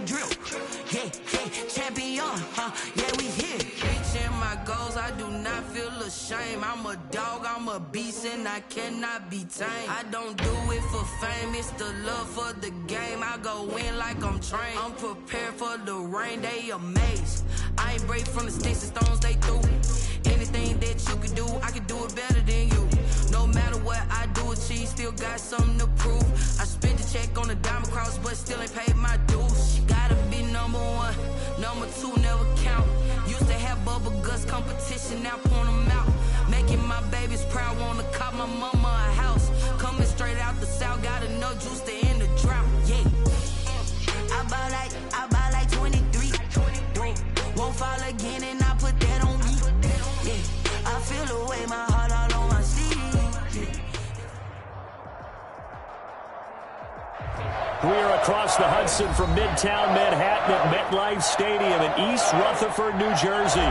that drip. Yeah, champion, yeah, we here. Reaching my goals, I do not feel ashamed. I'm a dog, I'm a beast, and I cannot be tamed. I don't do it for fame, it's the love for the game. I go in like I'm trained. I'm prepared for the rain, they amazed. I ain't break from the sticks and stones they threw. Anything that you can do, I can do it better than you. No matter what I do, achieve, still got something to prove. I spent the check on the diamond cross, but still ain't paid my dues. Gotta be number one, number two never count. Used to have bubble guts competition, now point them out. Making my babies proud, wanna cop my mama a house. Coming straight out the south, got enough juice to end the drought. Yeah, I buy like 23. Won't fall again, and I put that on me. Yeah, I feel the way, my heart all on my sleeve. We are across the Hudson from Midtown Manhattan at MetLife Stadium in East Rutherford, New Jersey.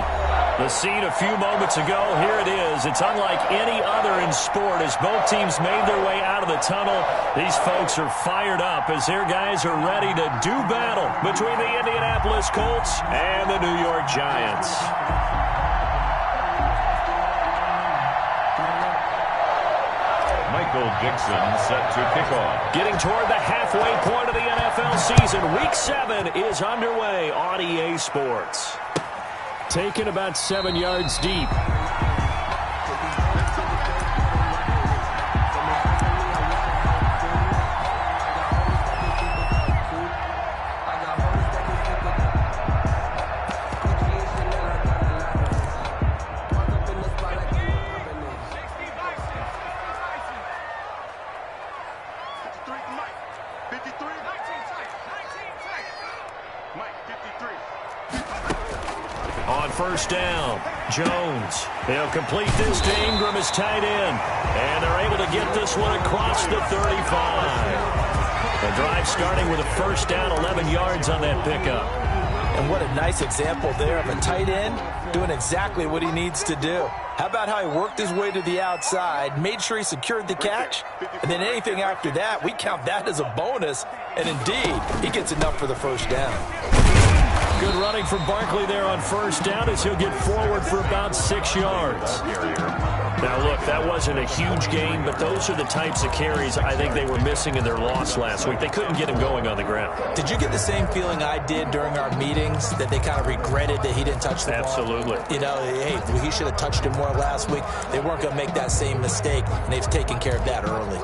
The scene a few moments ago, here it is. It's unlike any other in sport as both teams made their way out of the tunnel. These folks are fired up as their guys are ready to do battle between the Indianapolis Colts and the New York Giants. Michael Dixon set to kick off. Getting toward the halfway point of the NFL season. Week 7 is underway on EA Sports. Taken about 7 yards deep. First down, Jones. They'll complete this to Ingram as tight end. And they're able to get this one across the 35. The drive starting with a first down, 11 yards on that pickup. And what a nice example there of a tight end doing exactly what he needs to do. How about how he worked his way to the outside, made sure he secured the catch, and then anything after that, we count that as a bonus. And indeed, he gets enough for the first down. Good running from Barkley there on first down as he'll get forward for about 6 yards. Now, look, that wasn't a huge gain, but those are the types of carries I think they were missing in their loss last week. They couldn't get him going on the ground. Did you get the same feeling I did during our meetings, that they kind of regretted that he didn't touch the ball? Absolutely. You know, hey, he should have touched him more last week. They weren't going to make that same mistake, and they've taken care of that early.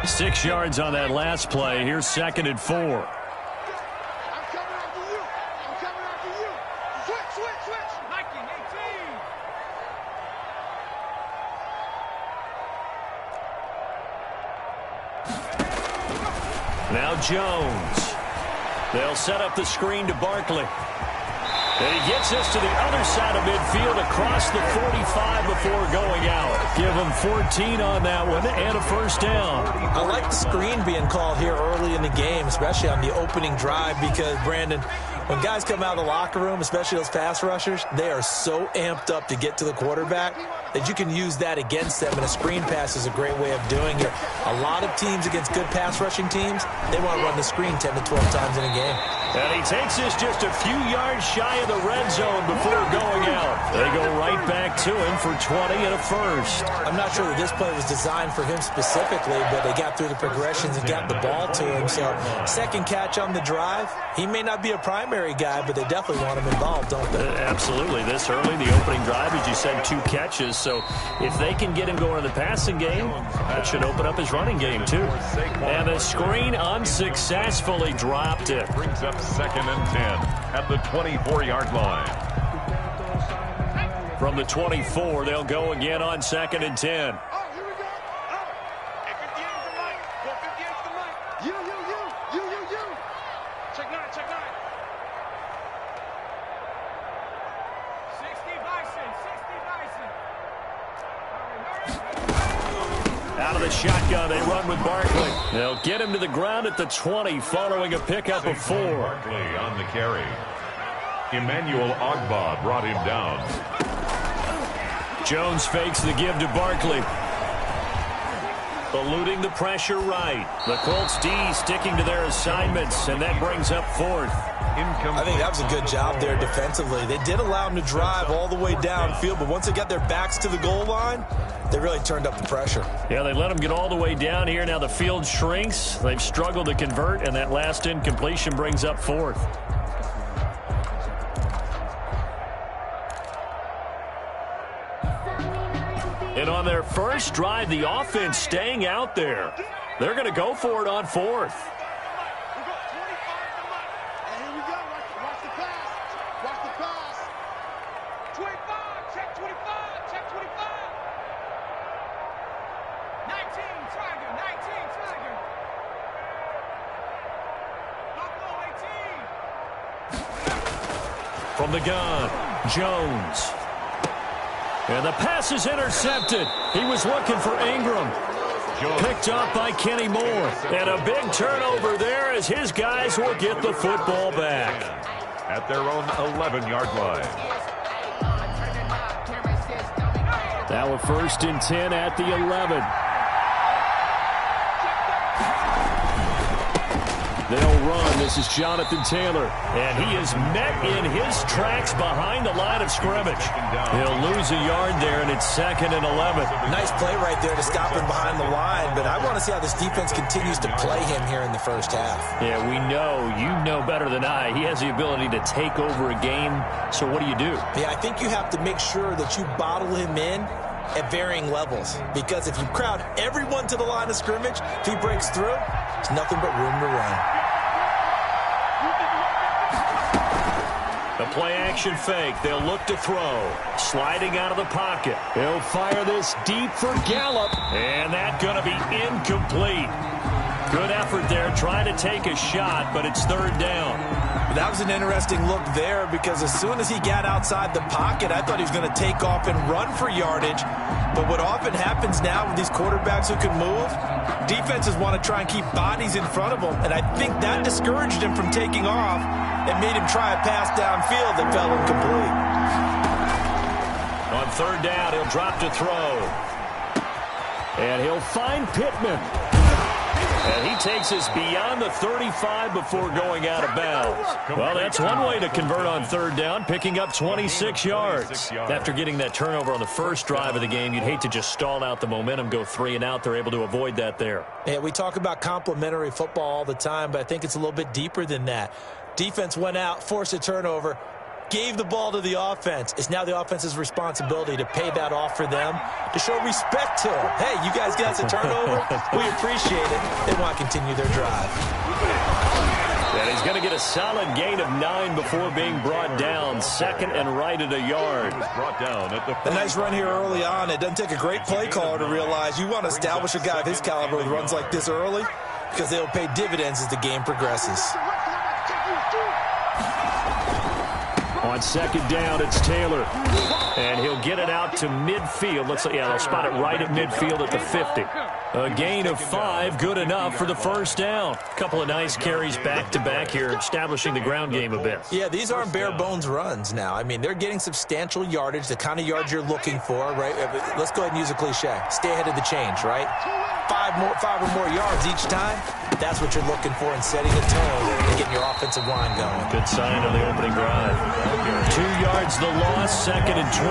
6 yards on that last play. Here's 2nd and 4. I'm coming after you. I'm coming after you. Switch. Nike 18. Now Jones. They'll set up the screen to Barkley. And he gets this to the other side of midfield across the 45 before going out. Give him 14 on that one and a first down. I like the screen being called here early in the game, especially on the opening drive, because, Brandon, when guys come out of the locker room, especially those pass rushers, they are so amped up to get to the quarterback that you can use that against them, and a screen pass is a great way of doing it. A lot of teams against good pass rushing teams, they want to run the screen 10 to 12 times in a game. And he takes this just a few yards shy of the red zone before going out. They go right back to him for 20 and a first. I'm not sure that this play was designed for him specifically, but they got through the progressions and got the ball to him. So, second catch on the drive. He may not be a primary guy, but they definitely want him involved, don't they? Absolutely. This early, the opening drive, as you said, 2 catches. So if they can get him going in the passing game, that should open up his running game, too. And the screen unsuccessfully dropped it. Brings up 2nd and 10 at the 24-yard line. From the 24, they'll go again on 2nd and 10. Oh, here we go. Oh. Hey, 58's the mic. Go 58's the mic. You. Check 9. 60 Bison. Out of the shotgun, they run with Barkley. They'll get him to the ground at the 20 following a pickup of 4. Barkley on the carry. Emmanuel Ogbah brought him down. Jones fakes the give to Barkley. eluding the pressure right. The Colts D sticking to their assignments, and that brings up fourth. I think that was a good job there defensively. They did allow them to drive all the way downfield, but once they got their backs to the goal line, they really turned up the pressure. Yeah, they let them get all the way down here. Now the field shrinks. They've struggled to convert, and that last incompletion brings up fourth. And on their first drive, the offense staying out there. They're going to go for it on fourth. From the gun, Jones. And the pass is intercepted. He was looking for Ingram. Picked up by Kenny Moore. And a big turnover there as his guys will get the football back. At their own 11-yard line. Now a 1st and 10 at the 11. They'll run. This is Jonathan Taylor. And he is met in his tracks behind the line of scrimmage. He'll lose a yard there, and it's 2nd and 11. Nice play right there to stop him behind the line, but I want to see how this defense continues to play him here in the first half. Yeah, we know. You know better than I. He has the ability to take over a game, so what do you do? Yeah, I think you have to make sure that you bottle him in at varying levels, because if you crowd everyone to the line of scrimmage, if he breaks through, there's nothing but room to run. The play-action fake. They'll look to throw. Sliding out of the pocket. He'll fire this deep for Gallup. And that's going to be incomplete. Good effort there trying to take a shot, but it's 3rd down. That was an interesting look there because as soon as he got outside the pocket, I thought he was going to take off and run for yardage. But what often happens now with these quarterbacks who can move, defenses want to try and keep bodies in front of them. And I think that discouraged him from taking off and made him try a pass downfield that fell incomplete. On 3rd down, he'll drop to throw. And he'll find Pittman. And he takes us beyond the 35 before going out of bounds. Well, that's one way to convert on 3rd down, picking up 26 yards. After getting that turnover on the first drive of the game, you'd hate to just stall out the momentum, go 3 and out. They're able to avoid that there. Yeah, we talk about complementary football all the time, but I think it's a little bit deeper than that. Defense went out, forced a turnover, gave the ball to the offense. It's now the offense's responsibility to pay that off for them, to show respect to them. Hey, you guys got a turnover? We appreciate it. They want to continue their drive. And he's going to get a solid gain of 9 before being brought down. 2nd and right at a yard. Brought down at the a nice run here early on. It doesn't take a great play caller to realize you want to establish a guy of his caliber with runs like this early because they'll pay dividends as the game progresses. On 2nd down, it's Taylor. And he'll get it out to midfield. Looks like, yeah, they'll spot it right at midfield at the 50. A gain of 5, good enough for the 1st down. A couple of nice carries back-to-back here, establishing the ground game a bit. Yeah, these aren't bare-bones runs now. I mean, they're getting substantial yardage, the kind of yards you're looking for, right? Let's go ahead and use a cliche. Stay ahead of the change, right? 5 or more yards each time. That's what you're looking for in setting a tone and getting your offensive line going. Good sign on the opening drive. 2 yards the loss, 2nd and 12.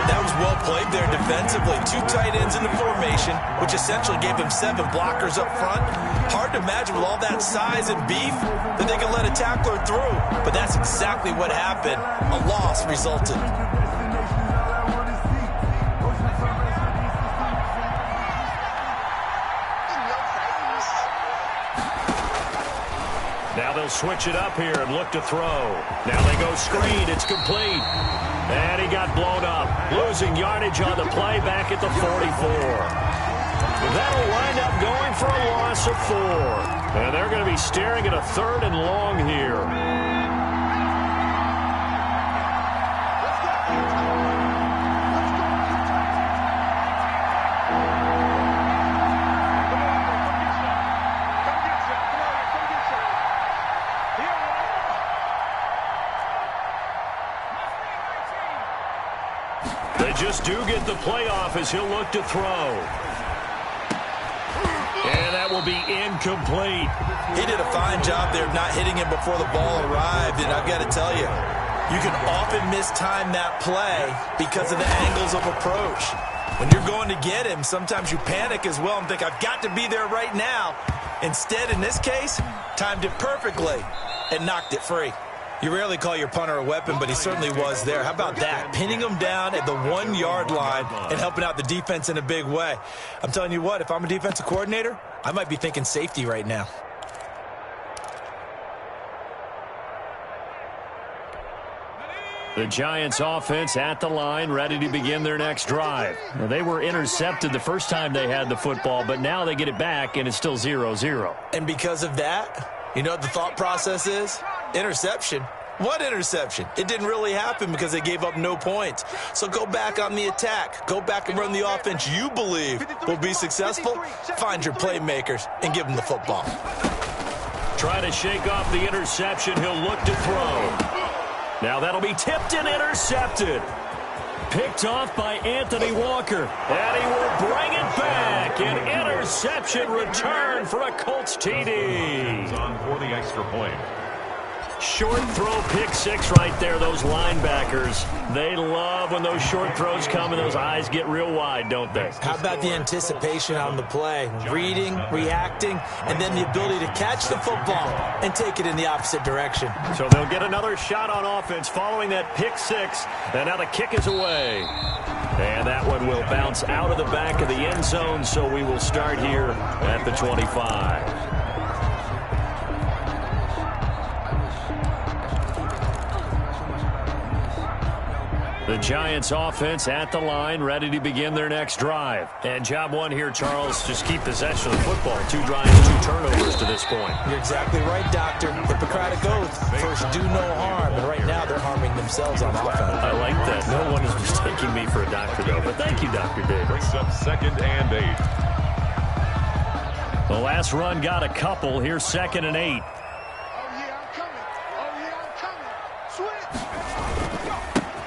That was well played there defensively. 2 tight ends in the formation, which essentially gave them 7 blockers up front. Hard to imagine with all that size and beef that they can let a tackler through. But that's exactly what happened. A loss resulted. Now they'll switch it up here and look to throw. Now they go screen. It's complete. And he got blown up. Losing yardage on the play back at the 44. That'll wind up going for a loss of 4. And they're going to be staring at a 3rd and long here. Just do get the playoff as he'll look to throw. will be incomplete. He did a fine job there of not hitting him before the ball arrived, and I've got to tell you, you can often mistime that play because of the angles of approach. When you're going to get him, sometimes you panic as well and think, I've got to be there right now. Instead, in this case, timed it perfectly and knocked it free. You rarely call your punter a weapon, but he certainly was there. How about that? Pinning him down at the 1-yard line and helping out the defense in a big way. I'm telling you what, if I'm a defensive coordinator, I might be thinking safety right now. The Giants offense at the line, ready to begin their next drive. Now, they were intercepted the first time they had the football, but now they get it back, and it's still 0-0. And because of that, you know what the thought process is? Interception. What interception? It didn't really happen because they gave up no points. So go back on the attack. Go back and run the offense you believe will be successful. Find your playmakers and give them the football. Try to shake off the interception. He'll look to throw. Now that'll be tipped and intercepted. Picked off by Anthony Walker. And he will bring it back. An interception return for a Colts TD. On for the extra point. Short throw, pick six right there. Those linebackers, they love when those short throws come and those eyes get real wide, don't they? How about the anticipation on the play? Reading, reacting, and then the ability to catch the football and take it in the opposite direction. So they'll get another shot on offense following that pick six. And now the kick is away. And that one will bounce out of the back of the end zone, so we will start here at the 25. The Giants offense at the line, ready to begin their next drive. And job one here, Charles, just keep possession of the football. 2 drives, 2 turnovers to this point. You're exactly right, Doctor. Hippocratic oath. First, do no harm. And right now, they're harming themselves on offense. I like that. No one is mistaking me for a doctor, though. But thank you, Dr. Davis. Brings up 2nd and 8. The last run got a couple. Here's 2nd and 8.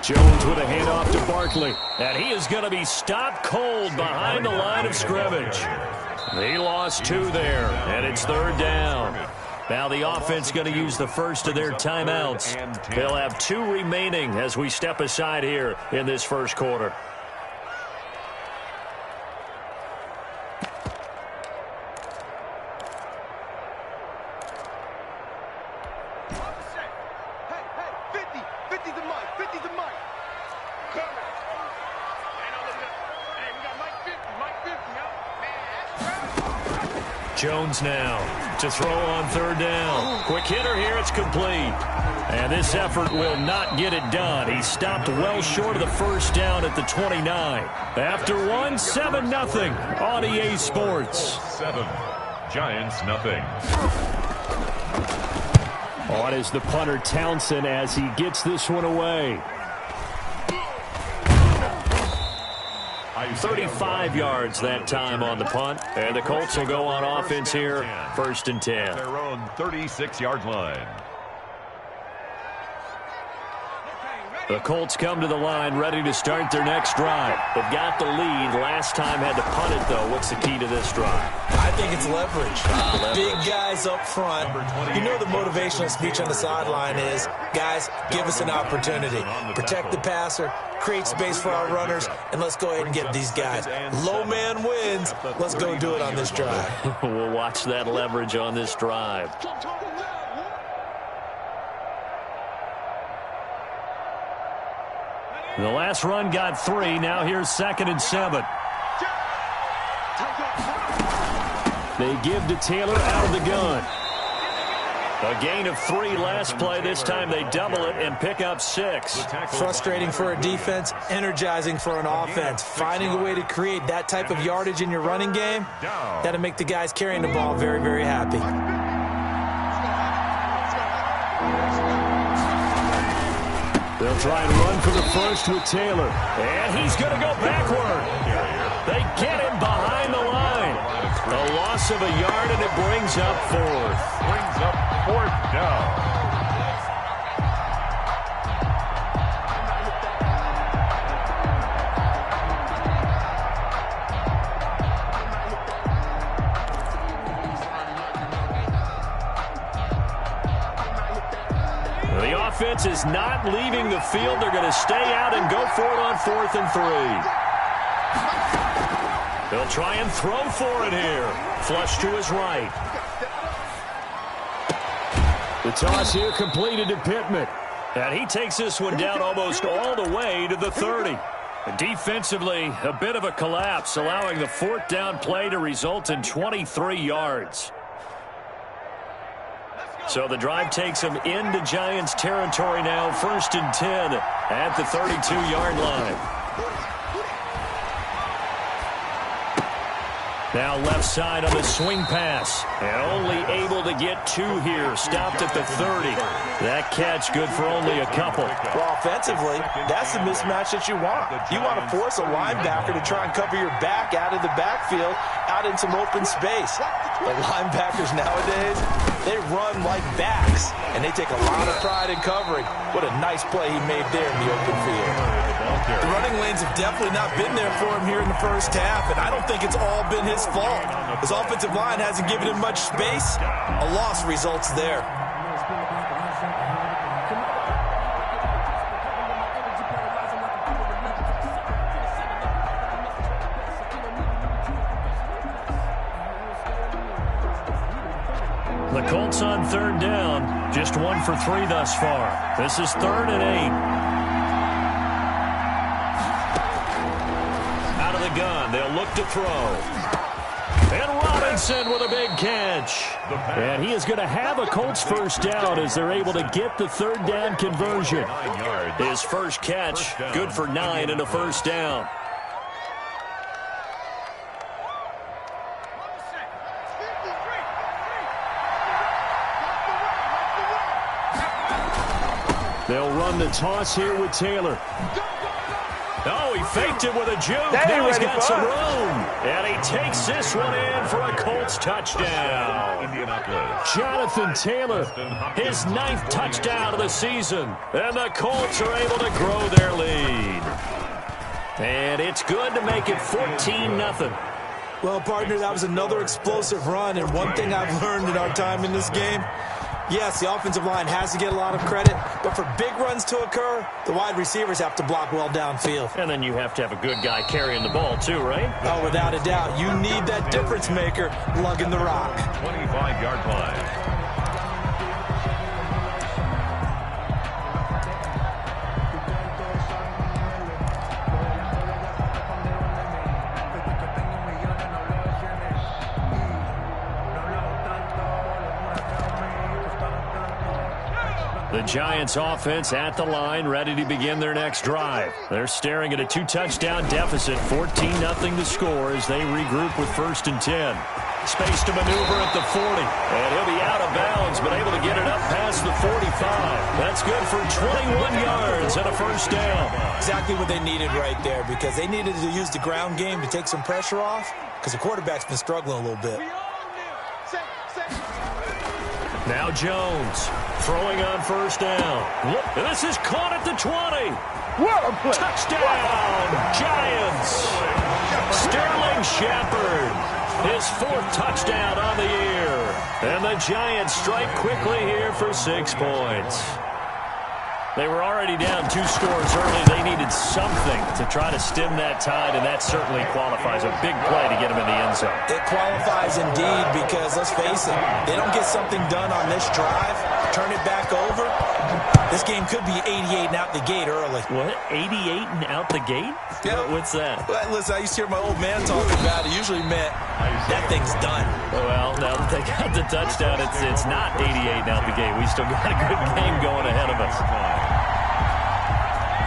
Jones with a handoff to Barkley. And he is going to be stopped cold behind the line of scrimmage. He lost 2 there, and it's 3rd down. Now the offense going to use the first of their timeouts. They'll have 2 remaining as we step aside here in this first quarter. Jones now to throw on 3rd down. Quick hitter here. It's complete. And this effort will not get it done. He stopped well short of the first down at the 29. After 1, 7-0 on EA Sports. 7. Giants nothing. On is the punter Townsend as he gets this one away. 35 yards that time on the punt. And the Colts will go on offense here, 1st and 10. Their own 36-yard line. The Colts come to the line ready to start their next drive. They've got the lead. Last time had to punt it, though. What's the key to this drive? I think it's leverage. Big guys up front. You know the motivational speech on the sideline is, guys, give us an opportunity. Protect the passer, create space for our runners, and let's go ahead and get these guys. Low man wins. Let's go do it on this drive. We'll watch that leverage on this drive. The last run got 3. Now here's 2nd and 7. They give to Taylor out of the gun. A gain of 3 last play. This time they double it and pick up 6. Frustrating for a defense, energizing for an offense. Finding a way to create that type of yardage in your running game, that'll make the guys carrying the ball very, very happy. They'll try and run for the first with Taylor. And he's going to go backward. They get him behind the line. A loss of a yard, and it brings up 4th. Brings up 4th down. defense is not leaving the field. They're going to stay out and go for it on 4th and 3. They'll try and throw for it here. Flush to his right. The toss here completed to Pittman. And he takes this one down almost all the way to the 30. Defensively, a bit of a collapse, allowing the 4th down play to result in 23 yards. So the drive takes them into Giants territory now, 1st and 10 at the 32-yard line. Now left side on the swing pass. And only able to get 2 here. Stopped at the 30. That catch good for only a couple. Well, offensively, that's the mismatch that you want. You want to force a linebacker to try and cover your back out of the backfield, out in some open space. The linebackers nowadays, they run like backs, and they take a lot of pride in covering. What a nice play he made there in the open field. The running lanes have definitely not been there for him here in the first half, and I don't think it's all been his fault. His offensive line hasn't given him much space. A loss results there. The Colts on 3rd down, just 1 for 3 thus far. This is 3rd and 8. Out of the gun, they'll look to throw. And Robinson with a big catch. And he is going to have a Colts 1st down as they're able to get the 3rd down conversion. His first catch, good for 9 and a 1st down. They'll run the toss here with Taylor. Oh, he faked it with a juke. Now he's got some room. And he takes this one in for a Colts touchdown. Jonathan Taylor, his 9th touchdown of the season. And the Colts are able to grow their lead. And it's good to make it 14-0. Well, partner, that was another explosive run. And one thing I've learned in our time in this game, yes, the offensive line has to get a lot of credit, but for big runs to occur, the wide receivers have to block well downfield. And then you have to have a good guy carrying the ball too, right? Oh, without a doubt. You need that difference maker lugging the rock. 25-yard line. The Giants offense at the line, ready to begin their next drive. They're staring at a 2-touchdown deficit, 14-0 to score as they regroup with 1st and 10. Space to maneuver at the 40. And he'll be out of bounds, but able to get it up past the 45. That's good for 21 yards and a 1st down. Exactly what they needed right there, because they needed to use the ground game to take some pressure off, because the quarterback's been struggling a little bit. Now Jones throwing on 1st down. This is caught at the 20. Touchdown, Giants. Sterling Shepard, his 4th touchdown on the year. And the Giants strike quickly here for 6 points. They were already down 2 scores early. They needed something to try to stem that tide, and that certainly qualifies. A big play to get them in the end zone. It qualifies indeed, because let's face it, they don't get something done on this drive, turn it back over, this game could be 88 and out the gate early. What? 88 and out the gate? Yeah. What's that? Well, listen, I used to hear my old man talking about it. Usually meant that thing's done. Well, now that they got the touchdown, it's not 88 and out the gate. We still got a good game going ahead of us.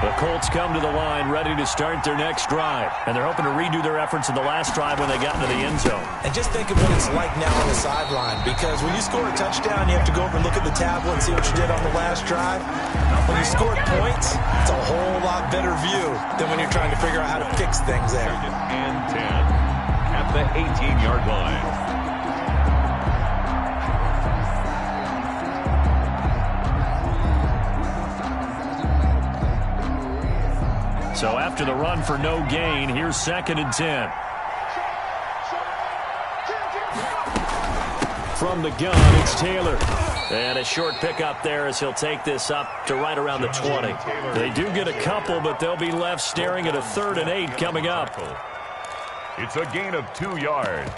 The Colts come to the line ready to start their next drive. And they're hoping to redo their efforts in the last drive when they got into the end zone. And just think of what it's like now on the sideline. Because when you score a touchdown, you have to go over and look at the tablet and see what you did on the last drive. When you scored points, it's a whole lot better view than when you're trying to figure out how to fix things there. And 10 at the 18-yard line. So after the run for no gain, here's 2nd and 10. from the gun, it's Taylor. And a short pickup there as he'll take this up to right around the 20. They do get a couple, but they'll be left staring at a 3rd and 8 coming up. It's a gain of 2 yards.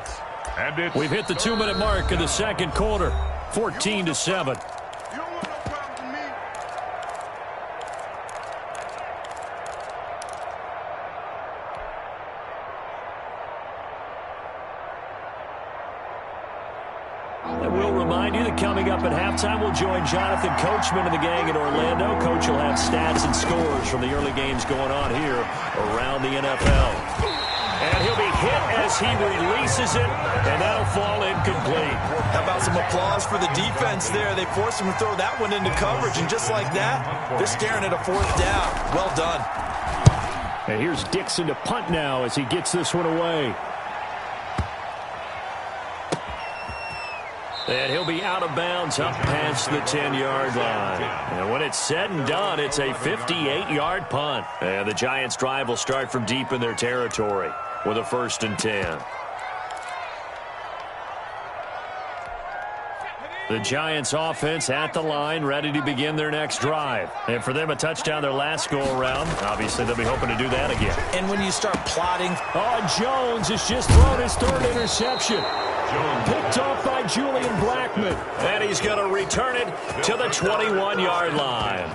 And we've hit the 2-minute mark in the second quarter, 14-7. Coming up at halftime, we'll join Jonathan Coachman and the gang in Orlando. Coach will have stats and scores from the early games going on here around the NFL. And he'll be hit as he releases it, and that'll fall incomplete. How about some applause for the defense there? They forced him to throw that one into coverage, and just like that, they're staring at a 4th down. Well done. And here's Dixon to punt now as he gets this one away. And he'll be out of bounds up past the 10-yard line. And when it's said and done, it's a 58-yard punt. And the Giants' drive will start from deep in their territory with a 1st and 10. The Giants' offense at the line, ready to begin their next drive. And for them, a touchdown their last go-around. Obviously, they'll be hoping to do that again. And when you start plotting... Oh, Jones has just thrown his 3rd interception. Picked off by Julian Blackmon. And he's going to return it to the 21-yard line.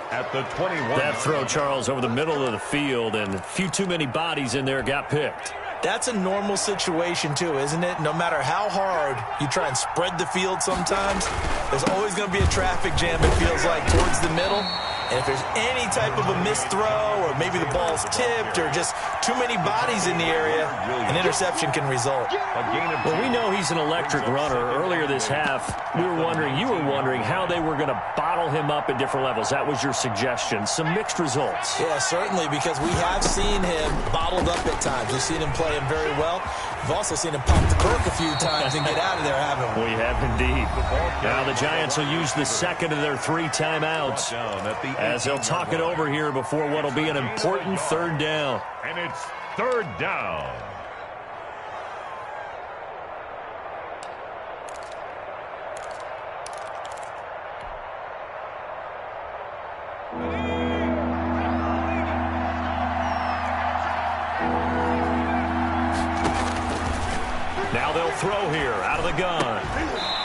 At the 21. That throw, Charles, over the middle of the field, and a few too many bodies in there got picked. That's a normal situation, too, isn't it? No matter how hard you try and spread the field sometimes, there's always going to be a traffic jam, it feels like, towards the middle. And if there's any type of a missed throw or maybe the ball's tipped or just too many bodies in the area, an interception can result. Well, we know he's an electric runner. Earlier this half, you were wondering how they were going to bottle him up at different levels. That was your suggestion. Some mixed results. Yeah, certainly, because we have seen him bottled up at times. We've seen him play him very well. We've also seen him pop the cork a few times and get out of there, haven't we? We have indeed. Now the Giants will use the second of their 3 timeouts as they'll talk it over here before what will be an important 3rd down. And it's 3rd down. Now they'll throw here out of the gun.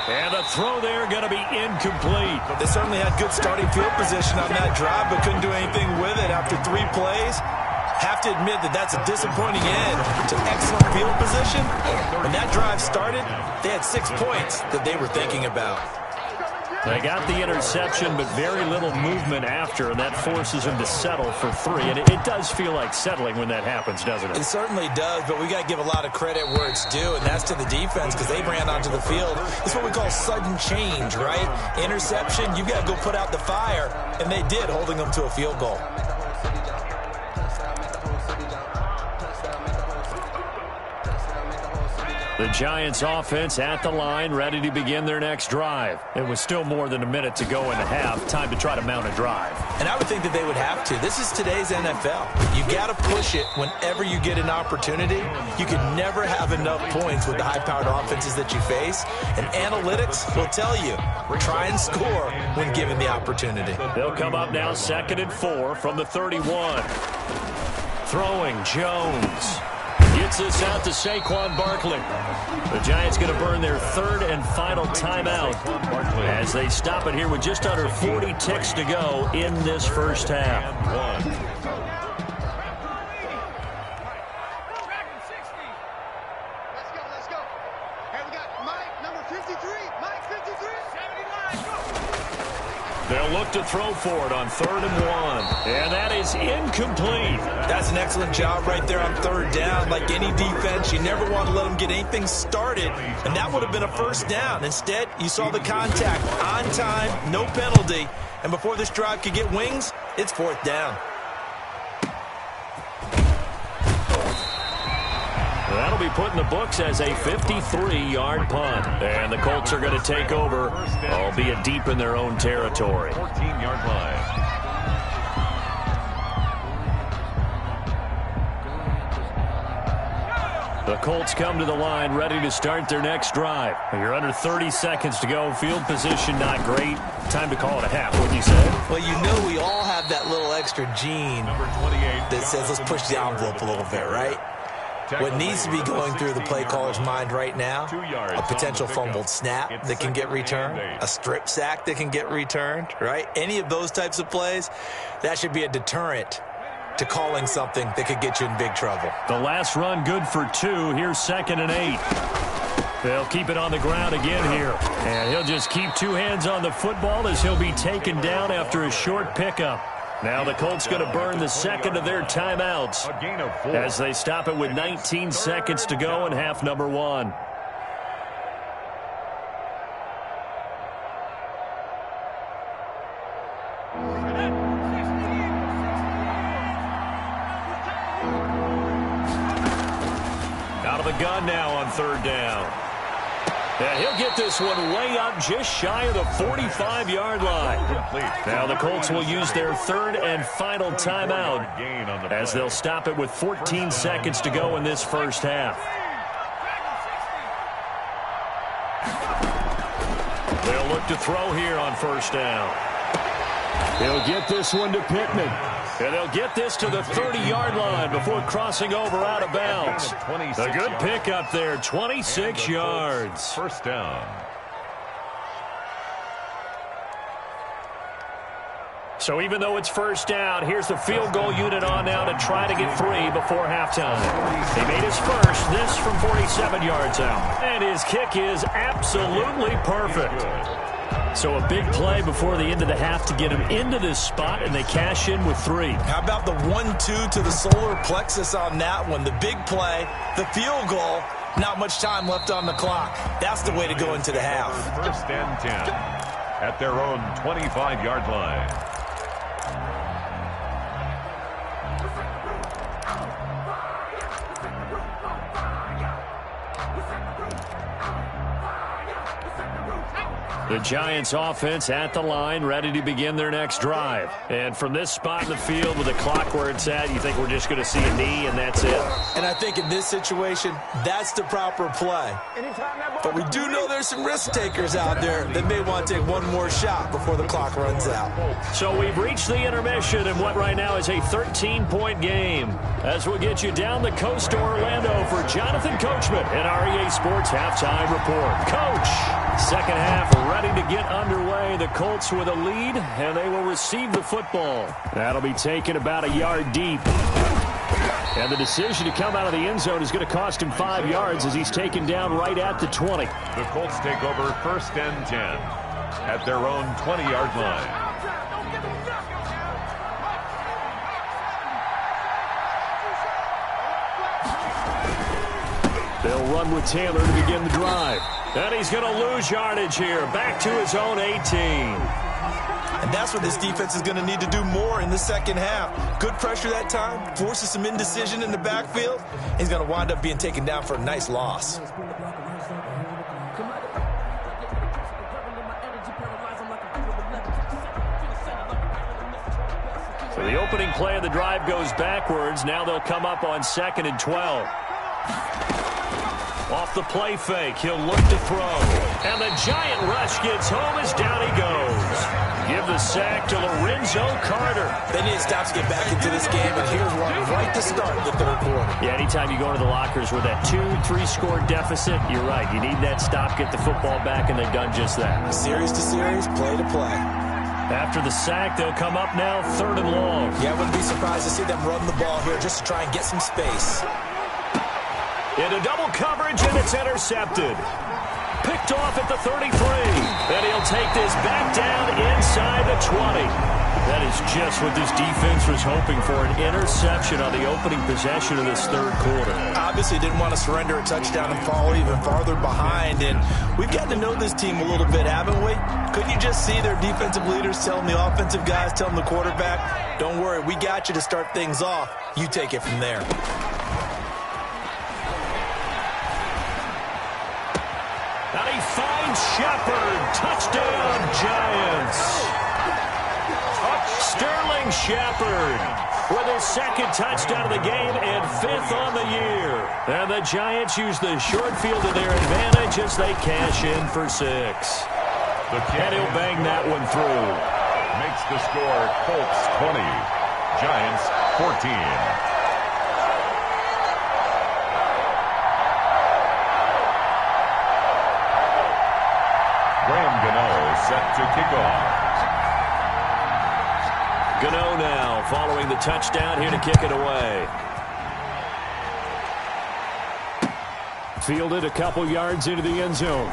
And the throw there going to be incomplete. They certainly had good starting field position on that drive, but couldn't do anything with it after 3 plays. Have to admit that that's a disappointing end to excellent field position. When that drive started, they had 6 points that they were thinking about. They got the interception, but very little movement after, and that forces them to settle for 3. And it does feel like settling when that happens, doesn't it? It certainly does, but we got to give a lot of credit where it's due, and that's to the defense because they ran onto the field. It's what we call sudden change, right? Interception, you've got to go put out the fire, and they did, holding them to a field goal. The Giants offense at the line, ready to begin their next drive. It was still more than a minute to go in the half. Time to try to mount a drive. And I would think that they would have to. This is today's NFL. You got to push it whenever you get an opportunity. You can never have enough points with the high-powered offenses that you face. And analytics will tell you, try and score when given the opportunity. They'll come up now 2nd and 4 from the 31. Throwing Jones. Gets this out to Saquon Barkley. The Giants going to burn their 3rd and final timeout as they stop it here with just under 40 ticks to go in this first half. Let's go. Hey, we got Mike, number 53. Mike, 53. 79, go. They'll look to throw for it on 3rd and 1. And that is incomplete. That's an excellent job right there on 3rd down. Like any defense, you never want to let them get anything started. And that would have been a 1st down. Instead, you saw the contact on time, no penalty. And before this drive could get wings, it's 4th down. That'll be put in the books as a 53-yard punt. And the Colts are going to take over, albeit deep in their own territory. 14-yard line. The Colts come to the line ready to start their next drive. You're under 30 seconds to go. Field position not great. Time to call it a half, wouldn't you say? Well, you know we all have that little extra gene that says let's push the envelope a little bit, right? What needs to be going through the play caller's mind right now, a potential fumbled snap that can get returned, a strip sack that can get returned, right? Any of those types of plays, that should be a deterrent to calling something that could get you in big trouble. The last run good for 2. Here's 2nd and 8. They'll keep it on the ground again here. And he'll just keep 2 hands on the football as he'll be taken down after a short pickup. Now the Colts going to burn the second of their timeouts as they stop it with 19 seconds to go in half number 1. Out of the gun now on 3rd down. And he'll get this one way up just shy of the 45-yard line. Now the Colts will use their 3rd and final timeout as they'll stop it with 14 seconds to go in this first half. They'll look to throw here on 1st down. He'll get this one to Pittman. And they'll get this to the 30-yard line before crossing over out of bounds. A good pickup there, 26 yards. 1st down. So even though it's 1st down, here's the field goal unit on now to try to get 3 before halftime. He made his first, this from 47 yards out. And his kick is absolutely perfect. So a big play before the end of the half to get him into this spot, and they cash in with 3. How about the 1-2 to the solar plexus on that one? The big play, the field goal, not much time left on the clock. That's the way to go into the half. 1st and 10 at their own 25-yard line. The Giants offense at the line, ready to begin their next drive. And from this spot in the field with the clock where it's at, you think we're just going to see a knee and that's it? And I think in this situation, that's the proper play. But we do know there's some risk takers out there that may want to take one more shot before the clock runs out. So we've reached the intermission in what right now is a 13-point game. As we'll get you down the coast to Orlando for Jonathan Coachman and REA Sports Halftime Report. Coach, second half ready to get underway. The Colts with a lead, and they will receive the football. That'll be taken about a yard deep. And the decision to come out of the end zone is going to cost him 5 yards as he's taken down right at the 20. The Colts take over 1st and 10 at their own 20-yard line. They'll run with Taylor to begin the drive. And he's going to lose yardage here. Back to his own 18. And that's what this defense is going to need to do more in the second half. Good pressure that time, forces some indecision in the backfield. He's going to wind up being taken down for a nice loss. So the opening play of the drive goes backwards. Now they'll come up on 2nd and 12. Off the play fake, he'll look to throw. And the giant rush gets home as down he goes. Give the sack to Lorenzo Carter. They need to stop to get back into this game, and here's one right to start the 3rd quarter. Yeah, anytime you go into the lockers with that 2-3 score deficit, you're right. You need that stop, get the football back, and they've done just that. Series to series, play to play. After the sack, they'll come up now 3rd and long. Yeah, I wouldn't be surprised to see them run the ball here just to try and get some space. Into double coverage, and it's intercepted. Picked off at the 33. And he'll take this back down inside the 20. That is just what this defense was hoping for, an interception on the opening possession of this 3rd quarter. Obviously didn't want to surrender a touchdown and fall even farther behind. And we've gotten to know this team a little bit, haven't we? Couldn't you just see their defensive leaders telling the offensive guys, telling the quarterback, don't worry, we got you to start things off. You take it from there. And he finds Shepard. Touchdown, Giants. Sterling Shepard with his second touchdown of the game and 5th on the year. And the Giants use the short field to their advantage as they cash in for 6. And he'll bang that one through. Makes the score Colts 20, Giants 14. Graham Gano set to kick off. Gano now following the touchdown here to kick it away. Fielded a couple yards into the end zone.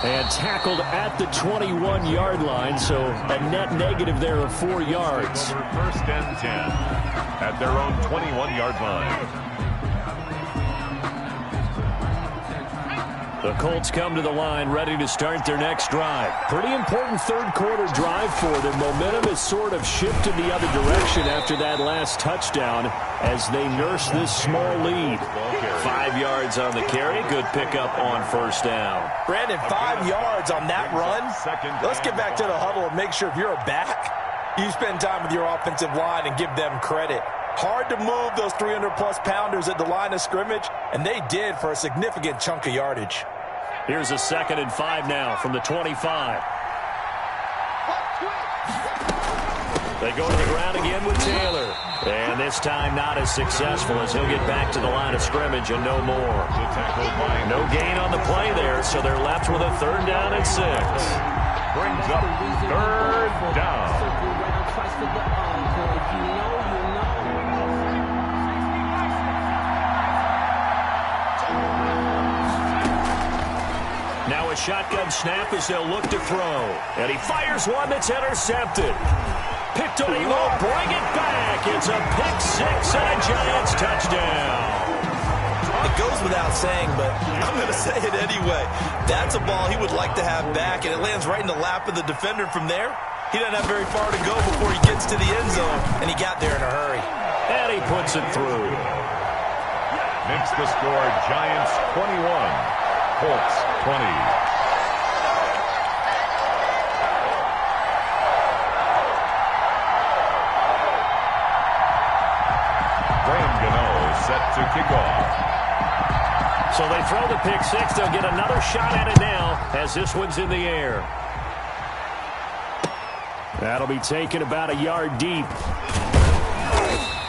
And tackled at the 21-yard line, so a net negative there of 4 yards. First and 10 at their own 21-yard line. The Colts come to the line ready to start their next drive. Pretty important third-quarter drive for them. Momentum has sort of shifted the other direction after that last touchdown as they nurse this small lead. 5 yards on the carry. Good pickup on first down. Brandon, 5 yards on that run. Let's get back to the huddle and make sure if you're a back, you spend time with your offensive line and give them credit. Hard to move those 300-plus pounders at the line of scrimmage, and they did for a significant chunk of yardage. Here's a 2nd and 5 now from the 25. They go to the ground again with Taylor. And this time not as successful as he'll get back to the line of scrimmage and no more. No gain on the play there, so they're left with a 3rd down and 6. Brings up 3rd down. Now a shotgun snap as they'll look to throw. And he fires one that's intercepted. Picked on, he won't bring it back. It's a pick 6 and a Giants touchdown. It goes without saying, but I'm going to say it anyway. That's a ball he would like to have back, and it lands right in the lap of the defender from there. He doesn't have very far to go before he gets to the end zone, and he got there in a hurry. And he puts it through. Makes the score Giants 21, Colts 20. Set to kick off. So they throw the pick 6. They'll get another shot at it now as this one's in the air. That'll be taken about a yard deep.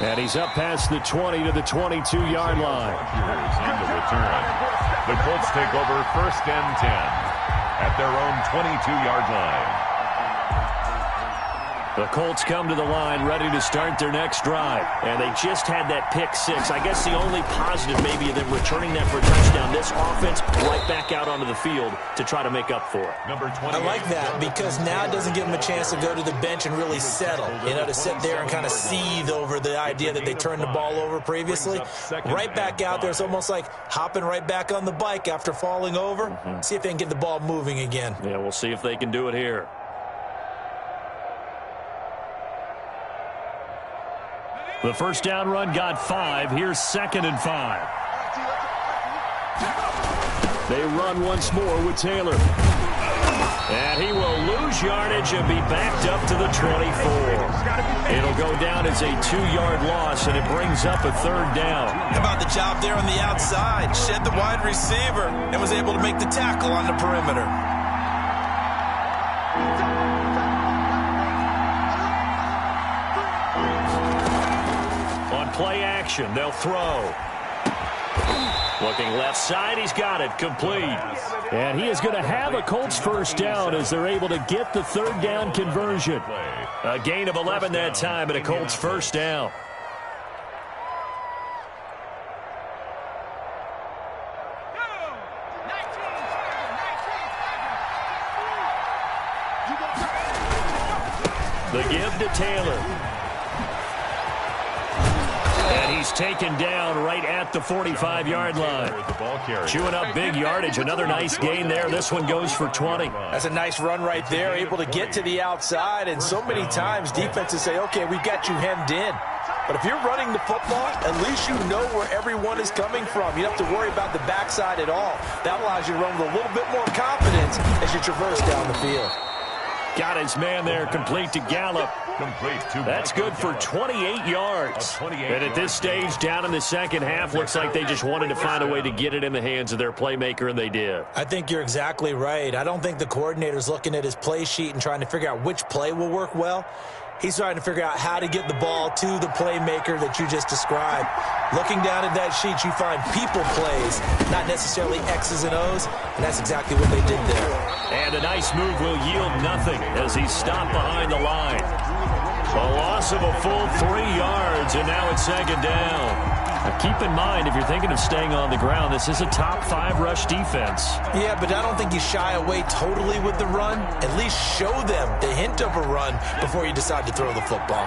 And he's up past the 20 to the 22-yard line. On the return. The Colts take over 1st and 10 at their own 22-yard line. The Colts come to the line ready to start their next drive. And they just had that pick 6. I guess the only positive maybe of them returning that for a touchdown. This offense right back out onto the field to try to make up for it. Number 20. I like that because now it doesn't give them a chance to go to the bench and really settle. You know, to sit there and kind of seethe over the idea that they turned the ball over previously. Right back out there. It's almost like hopping right back on the bike after falling over. See if they can get the ball moving again. Yeah, we'll see if they can do it here. The 1st down run got 5. Here's 2nd and 5. They run once more with Taylor. And he will lose yardage and be backed up to the 24. It'll go down as a 2-yard loss, and it brings up a 3rd down. How about the job there on the outside? Shed the wide receiver and was able to make the tackle on the perimeter. Play action. They'll throw. Looking left side. He's got it. Complete. And he is going to have a Colts 1st down as they're able to get the 3rd down conversion. A gain of 11 that time and a Colts 1st down. The give to Taylor. He's taken down right at the 45-yard line. Chewing up big yardage. Another nice gain there. This one goes for 20. That's a nice run right there. Able to get to the outside. And so many times defenses say, okay, we've got you hemmed in. But if you're running the football, at least you know where everyone is coming from. You don't have to worry about the backside at all. That allows you to run with a little bit more confidence as you traverse down the field. Got his man there, complete to Gallup. Complete to That's good for 28 yards. And at this stage, down in the second half, looks like they just wanted to find a way to get it in the hands of their playmaker, and they did. I think you're exactly right. I don't think the coordinator's looking at his play sheet and trying to figure out which play will work well. He's trying to figure out how to get the ball to the playmaker that you just described. Looking down at that sheet, you find people plays, not necessarily X's and O's, and that's exactly what they did there. And a nice move will yield nothing as he's stopped behind the line. A loss of a full 3 yards, and now it's second down. Now keep in mind, if you're thinking of staying on the ground, this is a top 5 rush defense. Yeah, but I don't think you shy away totally with the run. At least show them the hint of a run before you decide to throw the football.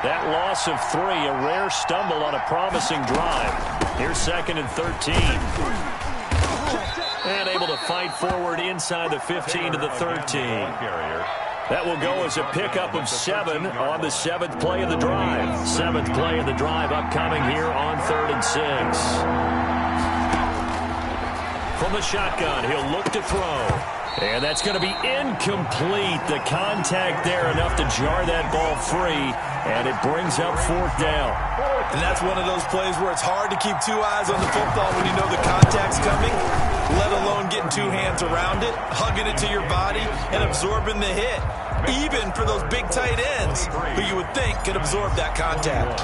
That loss of 3, a rare stumble on a promising drive. Here's second and 13. And able to fight forward inside the 15 to the 13. That will go as a pickup of 7 on the 7th play of the drive. 7th play of the drive upcoming here on 3rd and 6. From the shotgun, he'll look to throw. And that's going to be incomplete. The contact there enough to jar that ball free. And it brings up 4th down. And that's one of those plays where it's hard to keep 2 eyes on the football when you know the contact's coming, let alone getting 2 hands around it, hugging it to your body, and absorbing the hit. Even for those big tight ends who you would think could absorb that contact.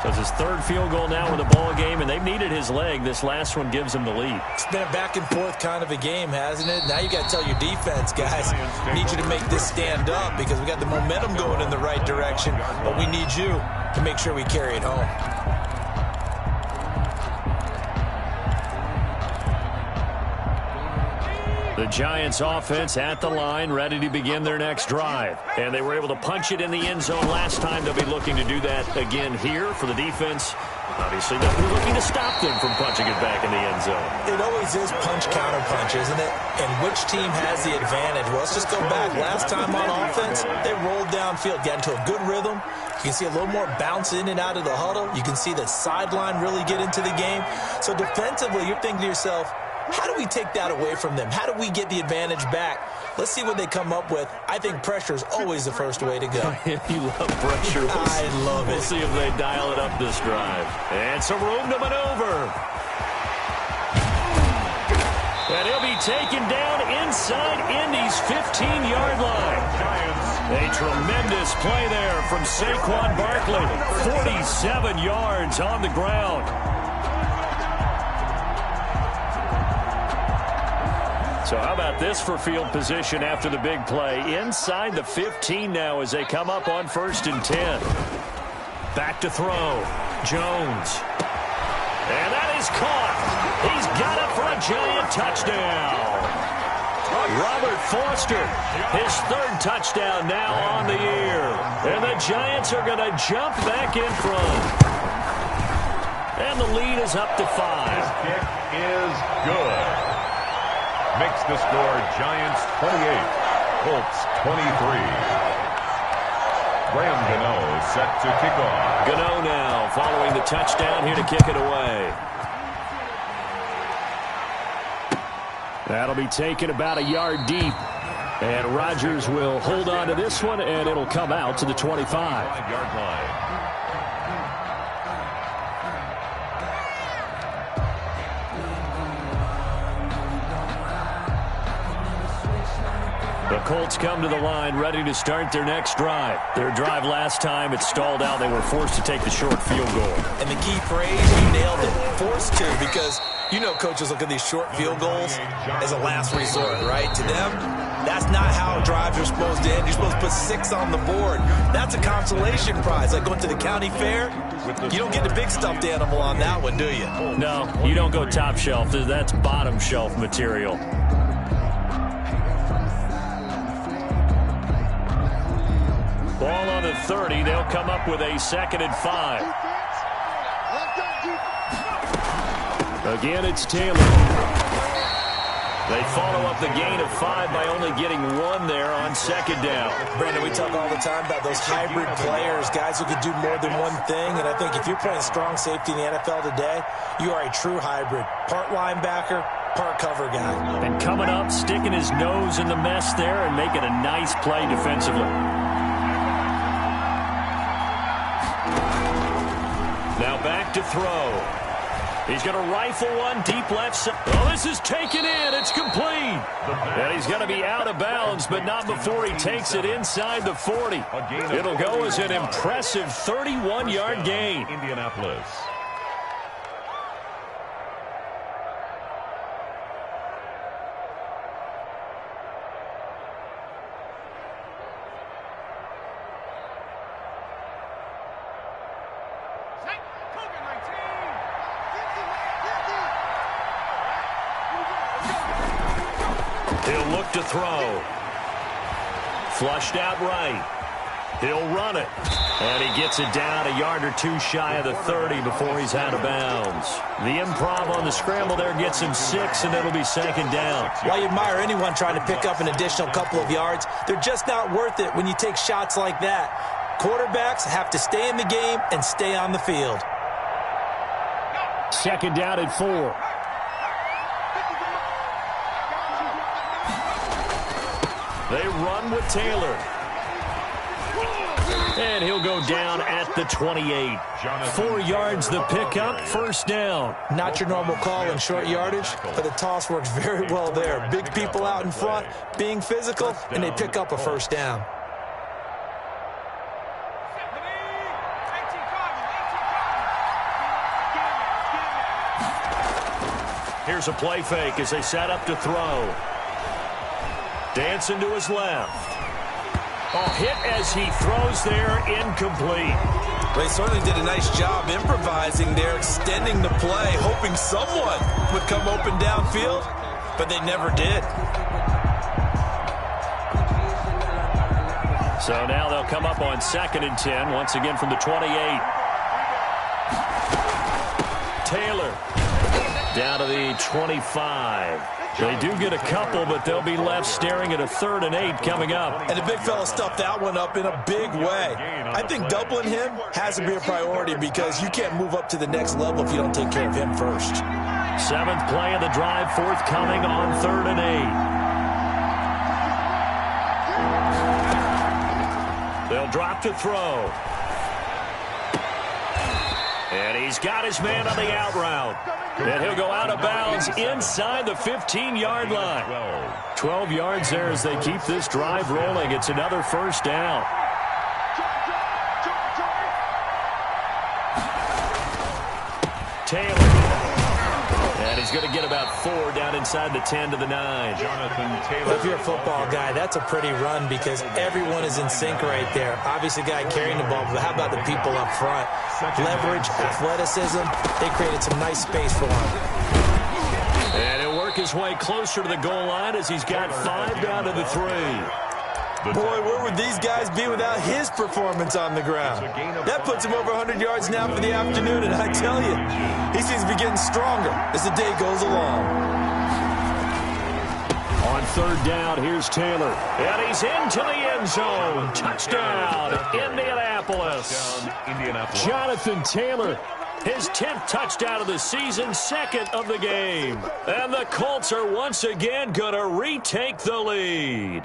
So it's his 3rd field goal now in the ball game, and they've needed his leg. This last one gives him the lead. It's been a back and forth kind of a game, hasn't it? Now you got to tell your defense, guys, we need you to make this stand up because we got the momentum going in the right direction, but we need you to make sure we carry it home. The Giants offense at the line, ready to begin their next drive. And they were able to punch it in the end zone last time. They'll be looking to do that again here for the defense. Obviously, they'll be looking to stop them from punching it back in the end zone. It always is punch-counter-punch, isn't it? And which team has the advantage? Well, let's just go back. Last time on offense, they rolled downfield, got into a good rhythm. You can see a little more bounce in and out of the huddle. You can see the sideline really get into the game. So defensively, you're thinking to yourself, how do we take that away from them? How do we get the advantage back? Let's see what they come up with. I think pressure is always the first way to go. You love pressure. I love it. We'll see if they dial it up this drive. And some room to maneuver. And he'll be taken down inside Indy's 15-yard line. A tremendous play there from Saquon Barkley. 47 yards on the ground. So how about this for field position after the big play? Inside the 15 now as they come up on 1st and 10. Back to throw. Jones. And that is caught. He's got it for a Giant touchdown. Robert Foster, his 3rd touchdown now on the year. And the Giants are going to jump back in front. And the lead is up to 5. This kick is good. Makes the score Giants 28, Colts 23. Graham Gano set to kick off. Gano now following the touchdown here to kick it away. That'll be taken about a yard deep. And Rodgers will hold on to this one, and it'll come out to the 25. 5-yard line. The Colts come to the line ready to start their next drive. Their drive last time, it stalled out. They were forced to take the short field goal. And the key phrase, you nailed it, forced to, because you know coaches look at these short field goals as a last resort, right? To them, that's not how drives are supposed to end. You're supposed to put 6 on the board. That's a consolation prize. Like going to the county fair, you don't get the big stuffed animal on that one, do you? No, you don't go top shelf. That's bottom shelf material. Ball on the 30. They'll come up with a 2nd and 5. Again, it's Taylor. They follow up the gain of 5 by only getting 1 there on 2nd down. Brandon, we talk all the time about those hybrid players, guys who can do more than one thing. And I think if you're playing strong safety in the NFL today, you are a true hybrid. Part linebacker, part cover guy. And coming up, sticking his nose in the mess there and making a nice play defensively. Now back to throw. He's going to rifle one deep left side. Oh, this is taken in. It's complete. And he's going to be out of bounds, but not before he takes it inside the 40. It'll go as an impressive 31-yard gain. Indianapolis. He'll look to throw. Flushed out right. He'll run it. And he gets it down a yard or two shy of the 30 before he's out of bounds. The improv on the scramble there gets him 6, and it'll be second down. While you admire anyone trying to pick up an additional couple of yards, they're just not worth it when you take shots like that. Quarterbacks have to stay in the game and stay on the field. Second down at 4. They run with Taylor. And he'll go down at the 28. 4 yards the pickup, first down. Not your normal call in short yardage, but the toss works very well there. Big people out in front, being physical, and they pick up a first down. Here's a play fake as they set up to throw. Dancing to his left. Oh, hit as he throws there, incomplete. They certainly did a nice job improvising there, extending the play, hoping someone would come open downfield, but they never did. So now they'll come up on 2nd and 10, once again from the 28. Taylor down to the 25. They do get a couple, but they'll be left staring at a 3rd and 8 coming up. And the big fella stuffed that one up in a big way. I think doubling him has to be a priority because you can't move up to the next level if you don't take care of him first. 7th play of the drive forthcoming on 3rd and 8. They'll drop to throw. And he's got his man on the out route. And he'll go out of bounds inside the 15-yard line. 12 yards there as they keep this drive rolling. It's another first down. Taylor. And he's going to get about 4 down inside the 10 to the 9. Jonathan Taylor. If you're a football guy, that's a pretty run because everyone is in sync right there. Obviously, the guy carrying the ball, but how about the people up front? Leverage, athleticism, they created some nice space for him. And he'll work his way closer to the goal line as he's got 5 down to the 3. Boy, where would these guys be without his performance on the ground? That puts him over 100 yards now for the afternoon, and I tell you, he seems to be getting stronger as the day goes along. On 3rd down, here's Taylor. And he's into the end zone. Touchdown, Indianapolis. Jonathan Taylor, his 10th touchdown of the season, 2nd of the game. And the Colts are once again going to retake the lead.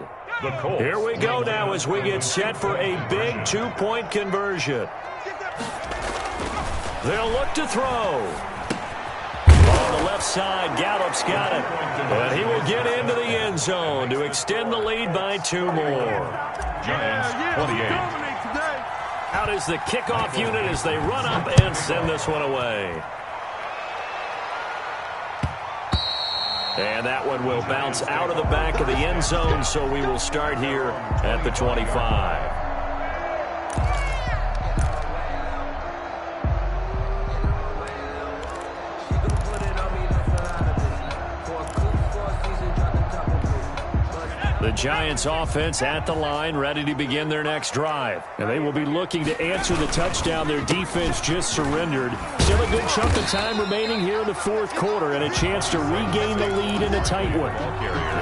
Here we go now as we get set for a big 2-point conversion. They'll look to throw. On the left side, Gallup's got it. And he will get into the end zone to extend the lead by 2 more. Giants 28. Out is the kickoff unit as they run up and send this one away. And that one will bounce out of the back of the end zone, so we will start here at the 25. The Giants offense at the line, ready to begin their next drive. And they will be looking to answer the touchdown their defense just surrendered. Still a good chunk of time remaining here in the 4th quarter and a chance to regain the lead in a tight one.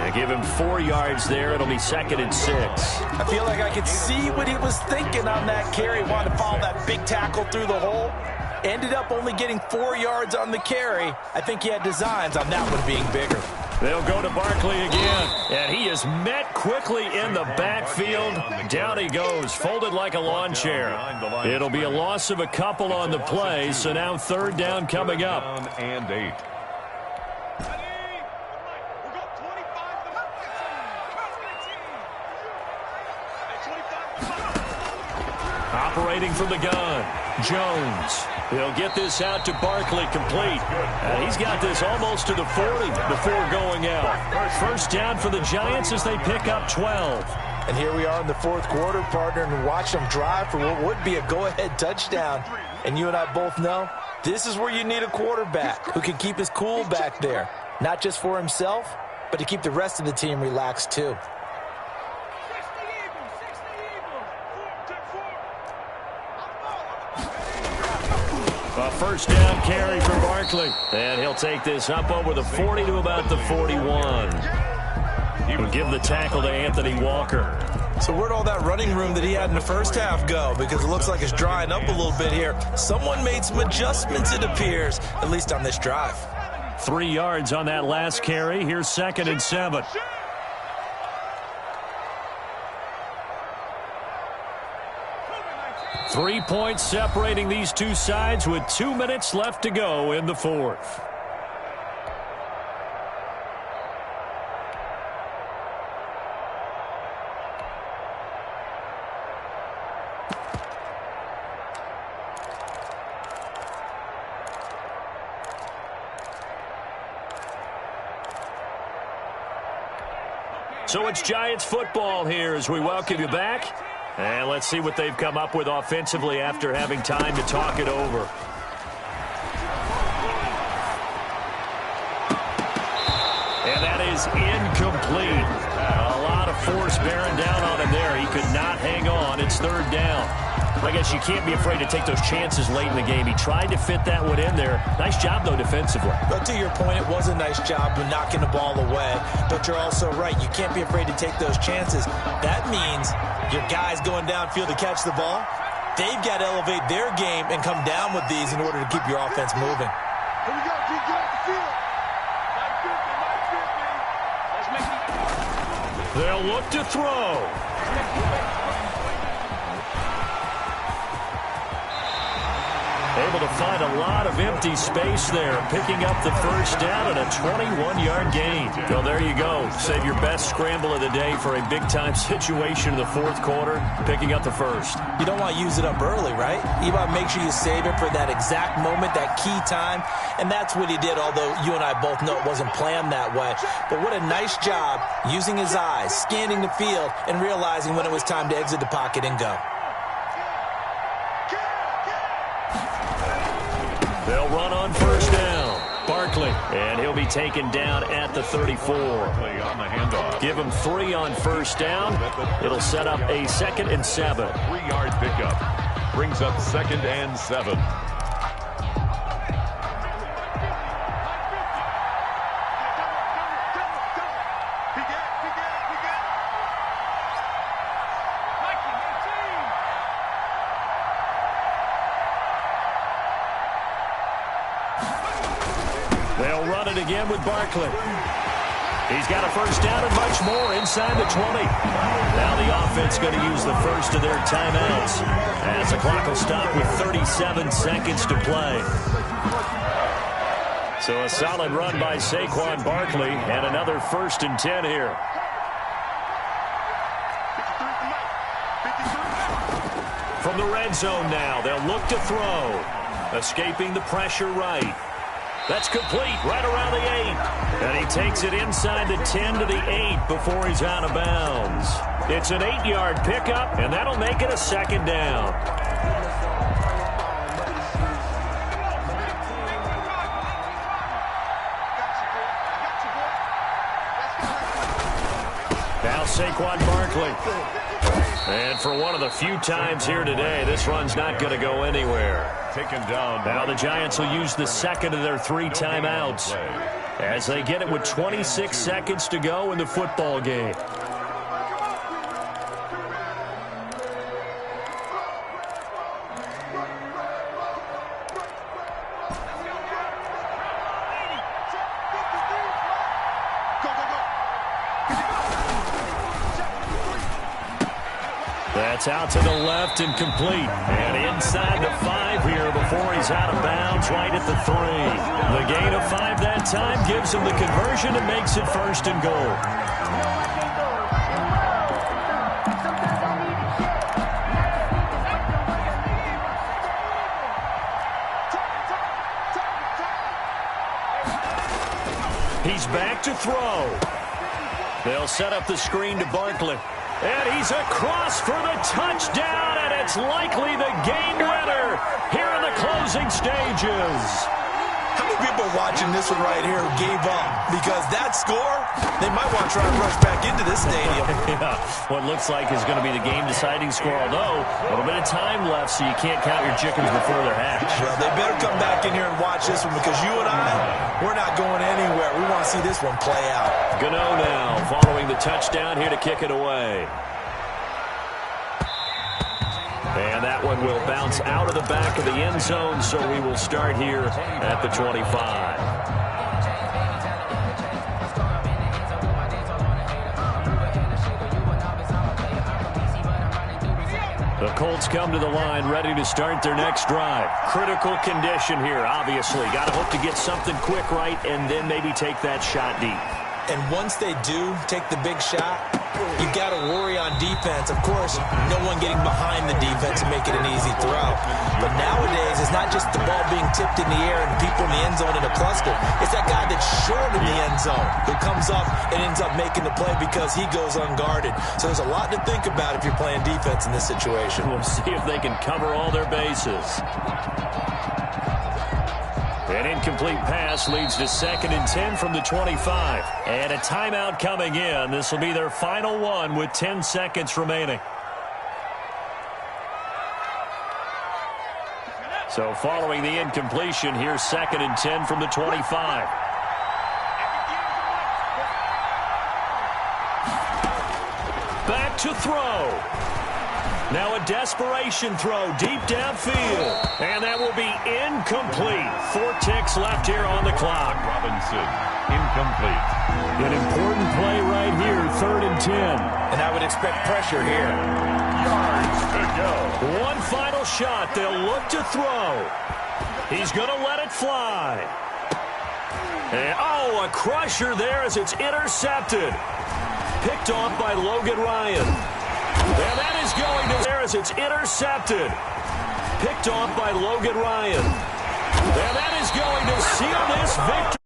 They give him 4 yards there. It'll be 2nd and 6. I feel like I could see what he was thinking on that carry. Wanted to follow that big tackle through the hole. Ended up only getting 4 yards on the carry. I think he had designs on that one being bigger. They'll go to Barkley again, and he is met quickly in the backfield. Down he goes, folded like a lawn chair. It'll be a loss of a couple on the play, so now third down coming up. And 8. Operating from the gun, Jones. He'll get this out to Barkley, complete. And he's got this almost to the 40 before going out. First down for the Giants as they pick up 12. And here we are in the fourth quarter, partner, and watch them drive for what would be a go-ahead touchdown. And you and I both know this is where you need a quarterback who can keep his cool back there. Not just for himself, but to keep the rest of the team relaxed too. A first down carry for Barkley. And he'll take this up over the 40 to about the 41. He'll give the tackle to Anthony Walker. So where'd all that running room that he had in the first half go? Because it looks like it's drying up a little bit here. Someone made some adjustments, it appears, at least on this drive. 3 yards on that last carry. Here's 2nd and 7. Three points separating these two sides with 2 minutes left to go in the fourth. So it's Giants football here as we welcome you back. And let's see what they've come up with offensively after having time to talk it over. And that is incomplete. A lot of force bearing down on him there. He could not hang on. It's third down. I guess you can't be afraid to take those chances late in the game. He tried to fit that one in there. Nice job, though, defensively. But to your point, it was a nice job of knocking the ball away. But you're also right. You can't be afraid to take those chances. That means your guys going downfield to catch the ball, they've got to elevate their game and come down with these in order to keep your offense moving. Here we go, keep going to the field. They'll look to throw. Able to find a lot of empty space there, picking up the first down and a 21-yard gain. Well, there you go. Save your best scramble of the day for a big-time situation in the fourth quarter, picking up the first. You don't want to use it up early, right? You want to make sure you save it for that exact moment, that key time, and that's what he did, although you and I both know it wasn't planned that way. But what a nice job using his eyes, scanning the field, and realizing when it was time to exit the pocket and go. They'll run on first down. Barkley, and he'll be taken down at the 34. On the handoff. Give him 3 on first down. It'll set up a 2nd and 7. 3-yard pickup. Brings up 2nd and 7. They'll run it again with Barkley. He's got a first down and much more inside the 20. Now the offense going to use the first of their timeouts as the clock will stop with 37 seconds to play. So a solid run by Saquon Barkley and another 1st and 10 here. From the red zone now, they'll look to throw. Escaping the pressure right. That's complete, right around the 8. And he takes it inside the 10 to the 8 before he's out of bounds. It's an 8-yard pickup, and that'll make it a 2nd down. Now Saquon Barkley. And for one of the few times here today, this run's not going to go anywhere. Taken down. Now the Giants will use the 2nd of their 3 timeouts as they get it with 26 seconds to go in the football game. That's out to the left and complete. And inside the 5 here before he's out of bounds right at the 3. The gain of 5 that time gives him the conversion and makes it 1st and goal. He's back to throw. They'll set up the screen to Barkley. And he's across for the touchdown, and it's likely the game winner here in the closing stages. How many people watching this one right here who gave up? Because that score, they might want to try and rush back into this stadium. Yeah, what looks like is going to be the game-deciding score, although a little bit of time left, so you can't count your chickens before they're hatched. Well, they better come back in here and watch this one, because you and I, we're not going anywhere. We want to see this one play out. Gano now following the touchdown here to kick it away. And that one will bounce out of the back of the end zone, so we will start here at the 25. The Colts come to the line ready to start their next drive. Critical condition here, obviously. Got to hope to get something quick right and then maybe take that shot deep. And once they do take the big shot, you got to worry on defense. Of course, no one getting behind the defense and make it an easy throw. But nowadays, it's not just the ball being tipped in the air and people in the end zone in a cluster. It's that guy that's short in the end zone who comes up and ends up making the play because he goes unguarded. So there's a lot to think about if you're playing defense in this situation. We'll see if they can cover all their bases. An incomplete pass leads to 2nd and 10 from the 25. And a timeout coming in. This will be their final one with 10 seconds remaining. So following the incompletion, here's 2nd and 10 from the 25. Back to throw. Now a desperation throw deep downfield. And that will be incomplete. 4 ticks left here on the clock. Robinson, incomplete. An important play right here, 3rd and 10. And I would expect pressure here. Yards to go. One final shot. They'll look to throw. He's going to let it fly. And, a crusher there as it's intercepted. Picked off by Logan Ryan. And that is going to there as it's intercepted. Picked off by Logan Ryan. And that is going to seal this victory.